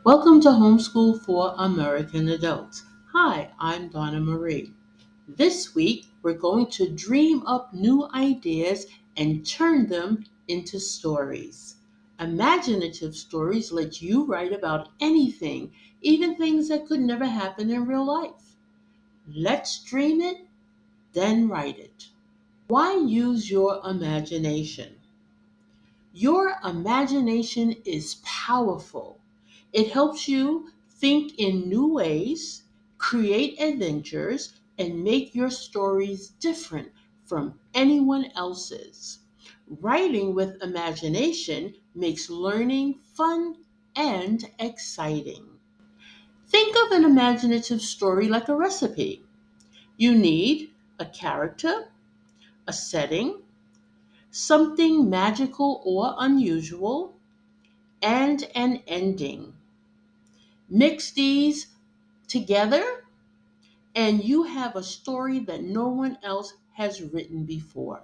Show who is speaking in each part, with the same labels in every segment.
Speaker 1: Welcome to Homeschool for American Adults. Hi, I'm Donna Marie. This week, we're going to dream up new ideas and turn them into stories. Imaginative stories let you write about anything, even things that could never happen in real life. Let's dream it, then write it. Why use your imagination? Your imagination is powerful. It helps you think in new ways, create adventures, and make your stories different from anyone else's. Writing with imagination makes learning fun and exciting. Think of an imaginative story like a recipe. You need a character, a setting, something magical or unusual, and an ending. Mix these together, and you have a story that no one else has written before.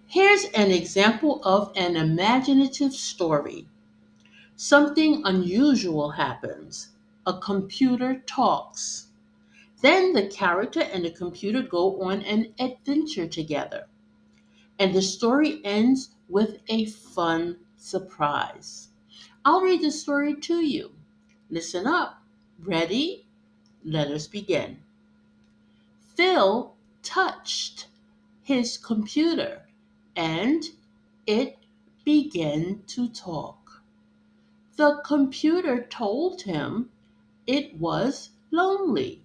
Speaker 1: Here's an example of an imaginative story. Something unusual happens. A computer talks. Then the character and the computer go on an adventure together. And the story ends with a fun surprise. I'll read the story to you. Listen up. Ready? Let us begin. Phil touched his computer and it began to talk. The computer told him it was lonely.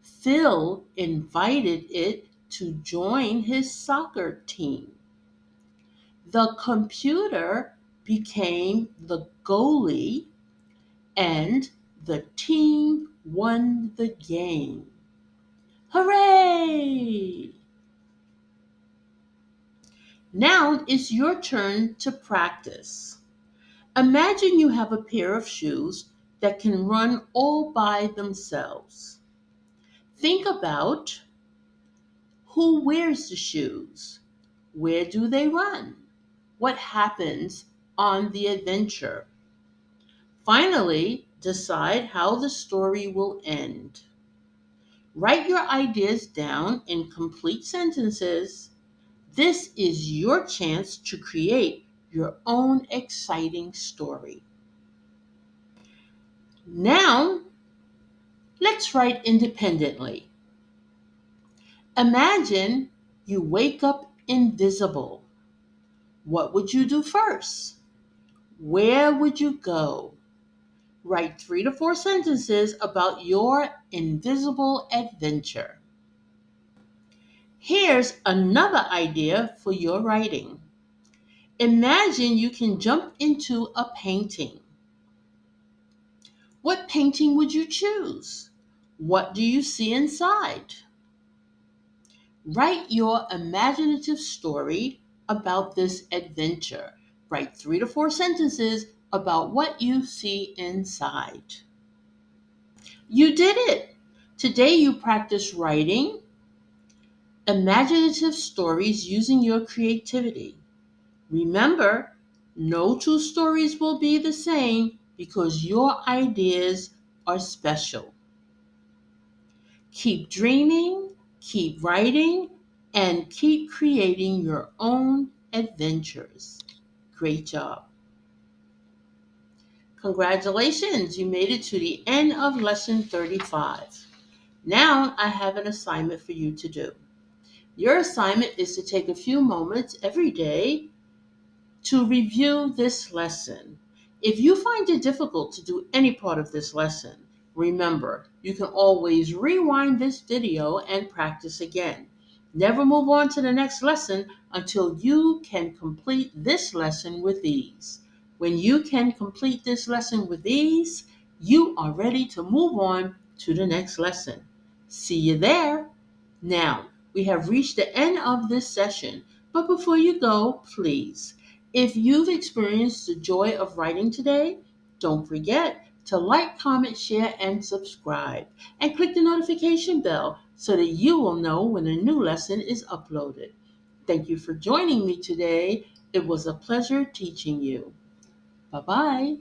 Speaker 1: Phil invited it to join his soccer team. The computer became the goalie and the team won the game. Hooray! Now it's your turn to practice. Imagine you have a pair of shoes that can run all by themselves. Think about who wears the shoes. Where do they run? What happens on the adventure? Finally, decide how the story will end. Write your ideas down in complete sentences. This is your chance to create your own exciting story. Now, let's write independently. Imagine you wake up invisible. What would you do first? Where would you go? Write 3 to 4 sentences about your invisible adventure. Here's another idea for your writing. Imagine you can jump into a painting. What painting would you choose? What do you see inside? Write your imaginative story about this adventure. Write 3 to 4 sentences about what you see inside. You did it! Today you practice writing imaginative stories using your creativity. Remember, no two stories will be the same because your ideas are special. Keep dreaming, keep writing, and keep creating your own adventures. Great job. Congratulations, you made it to the end of lesson 35. Now I have an assignment for you to do. Your assignment is to take a few moments every day to review this lesson. If you find it difficult to do any part of this lesson, remember, you can always rewind this video and practice again. Never move on to the next lesson until you can complete this lesson with ease. When you can complete this lesson with ease, you are ready to move on to the next lesson. See you there. Now, we have reached the end of this session, but before you go, please, if you've experienced the joy of writing today, don't forget to like, comment, share, and subscribe. And click the notification bell so that you will know when a new lesson is uploaded. Thank you for joining me today. It was a pleasure teaching you. Bye-bye.